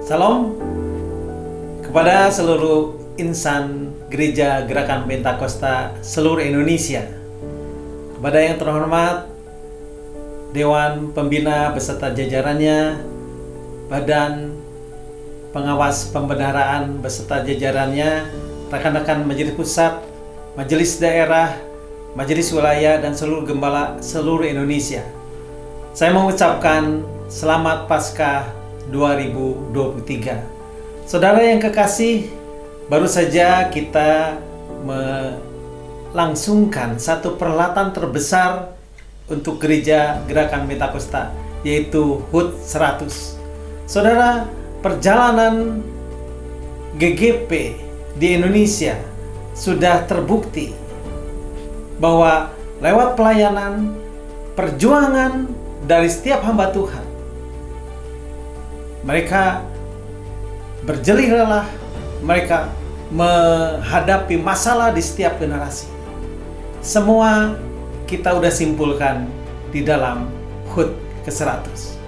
Salam kepada seluruh insan Gereja Gerakan Pentakosta seluruh Indonesia. Kepada yang terhormat Dewan Pembina beserta jajarannya, Badan Pengawas Pembendaharaan beserta jajarannya, rekan-rekan Majelis Pusat, Majelis Daerah, Majelis Wilayah, dan seluruh gembala seluruh Indonesia. Saya mengucapkan Selamat Paskah 2023. Saudara yang kekasih, baru saja kita melangsungkan satu perhelatan terbesar untuk Gereja Gerakan Pentakosta, yaitu HUT 100. Saudara, perjalanan GGP di Indonesia sudah terbukti bahwa lewat pelayanan, perjuangan dari setiap hamba Tuhan, mereka berjelih lelah, mereka menghadapi masalah di setiap generasi. Semua kita udah simpulkan di dalam HUT ke-100.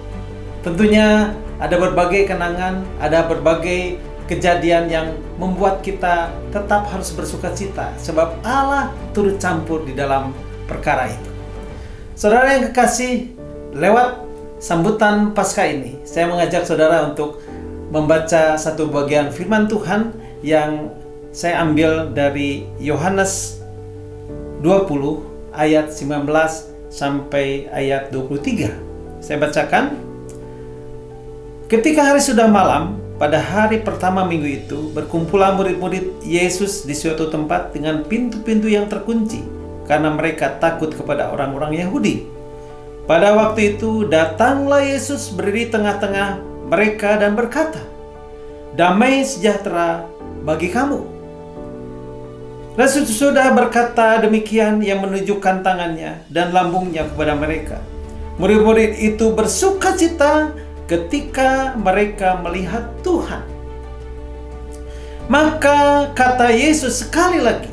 Tentunya ada berbagai kenangan, ada berbagai kejadian yang membuat kita tetap harus bersukacita, sebab Allah turut campur di dalam perkara itu. Saudara yang kekasih, lewat sambutan Paskah ini, saya mengajak saudara untuk membaca satu bagian firman Tuhan yang saya ambil dari Yohanes 20 ayat 19 sampai ayat 23. Saya bacakan. Ketika hari sudah malam, pada hari pertama minggu itu, berkumpullah murid-murid Yesus di suatu tempat dengan pintu-pintu yang terkunci, karena mereka takut kepada orang-orang Yahudi. Pada waktu itu, datanglah Yesus berdiri tengah-tengah mereka dan berkata, "Damai sejahtera bagi kamu." Dan sesudah berkata demikian, ia menunjukkan tangannya dan lambungnya kepada mereka. Murid-murid itu bersukacita ketika mereka melihat Tuhan. Maka kata Yesus sekali lagi,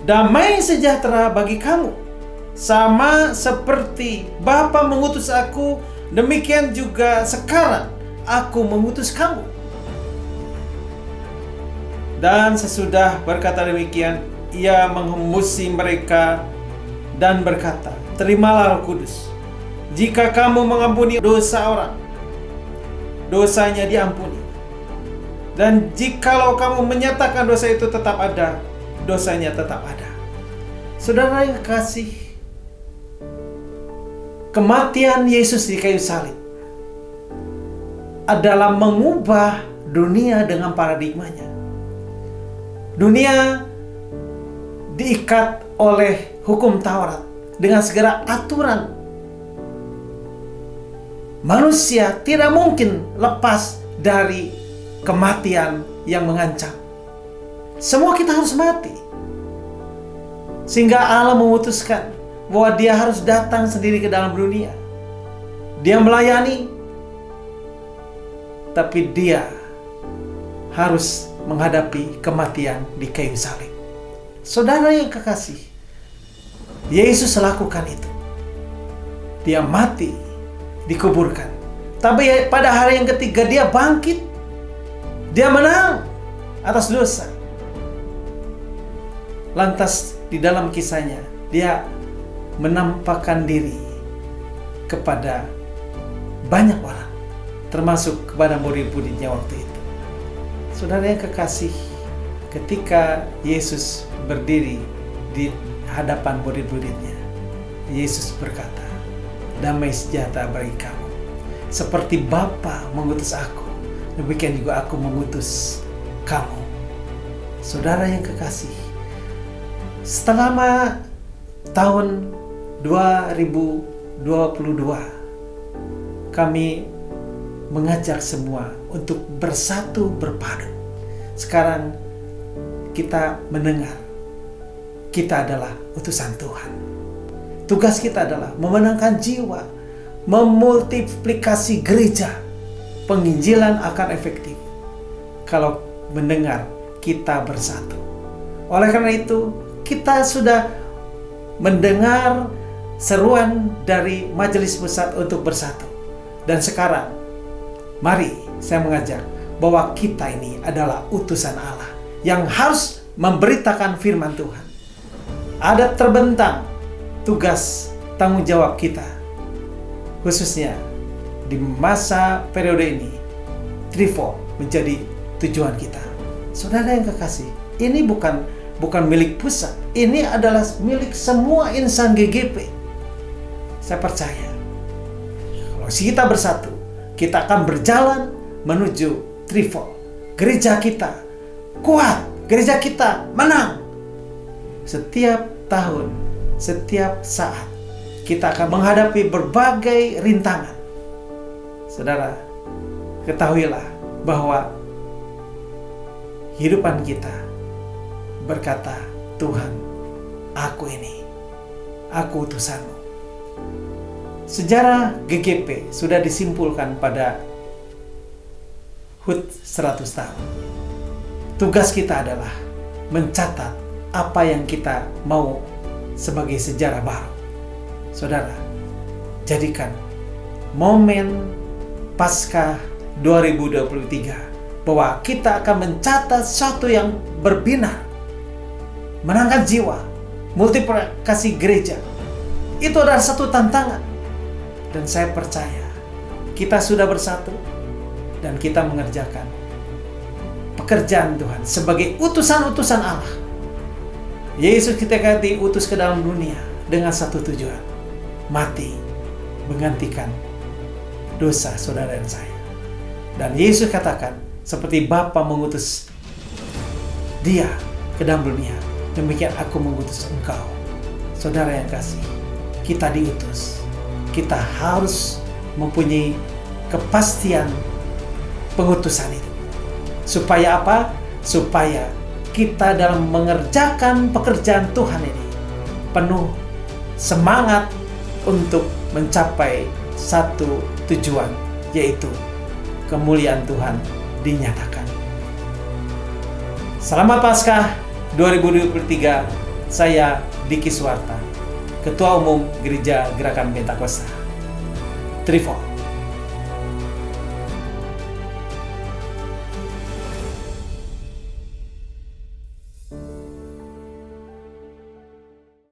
"Damai sejahtera bagi kamu. Sama seperti Bapa mengutus aku, demikian juga sekarang aku mengutus kamu." Dan sesudah berkata demikian, ia menghembusi mereka dan berkata, "Terimalah Roh Kudus. Jika kamu mengampuni dosa orang, dosanya diampuni. Dan jikalau kamu menyatakan dosa itu tetap ada, dosanya tetap ada." Saudara yang kekasih, kematian Yesus di kayu salib adalah mengubah dunia dengan paradigmanya. Dunia diikat oleh hukum Taurat dengan segala aturan. Manusia tidak mungkin lepas dari kematian yang mengancam. Semua kita harus mati. Sehingga Allah memutuskan bahwa Dia harus datang sendiri ke dalam dunia. Dia melayani, tapi Dia harus menghadapi kematian di kayu salib. Saudara yang kekasih, Yesus lakukan itu. Dia mati, dikuburkan. Tapi pada hari yang ketiga dia bangkit. Dia menang atas dosa. Lantas di dalam kisahnya dia menampakkan diri kepada banyak orang, termasuk kepada murid-muridnya waktu itu. Saudara yang kekasih, ketika Yesus berdiri di hadapan murid-muridnya, Yesus berkata, "Damai sejahtera bagi kamu. Seperti Bapa mengutus aku, demikian juga aku mengutus kamu." Saudara yang kekasih, selama tahun 2022, kami mengajak semua untuk bersatu berpadu. Sekarang kita mendengar, kita adalah utusan Tuhan. Tugas kita adalah memenangkan jiwa, memultiplikasi gereja. Penginjilan akan efektif kalau mendengar kita bersatu. Oleh karena itu, kita sudah mendengar seruan dari Majelis Pusat untuk bersatu. Dan sekarang, mari saya mengajak bahwa kita ini adalah utusan Allah yang harus memberitakan firman Tuhan. Ada terbentang tugas tanggung jawab kita, khususnya di masa periode ini. Threefold menjadi tujuan kita. Saudara yang kekasih, ini bukan milik pusat, ini adalah milik semua insan GGP. Saya percaya kalau kita bersatu, kita akan berjalan menuju threefold. Gereja kita kuat, gereja kita menang. Setiap tahun, setiap saat, kita akan menghadapi berbagai rintangan. Saudara, ketahuilah bahwa kehidupan kita berkata, Tuhan, aku ini, aku utusanmu. Sejarah GGP sudah disimpulkan pada HUT 100 tahun. Tugas kita adalah mencatat apa yang kita mau sebagai sejarah baru. Saudara, jadikan momen Paskah 2023 bahwa kita akan mencatat sesuatu yang berbinar, menangkan jiwa, multiplikasi gereja. Itu adalah satu tantangan. Dan saya percaya kita sudah bersatu dan kita mengerjakan pekerjaan Tuhan sebagai utusan-utusan Allah. Yesus ketika diutus ke dalam dunia dengan satu tujuan, mati menggantikan dosa saudara dan saya. Dan Yesus katakan, seperti Bapa mengutus dia ke dalam dunia, demikian aku mengutus engkau. Saudara yang kasih, kita diutus. Kita harus mempunyai kepastian pengutusan itu. Supaya apa? Supaya kita dalam mengerjakan pekerjaan Tuhan ini penuh semangat untuk mencapai satu tujuan, yaitu kemuliaan Tuhan dinyatakan. Selamat Paskah 2023. Saya Diki Suwarta, Ketua Umum Gereja Gerakan Pentakosta. Threefold.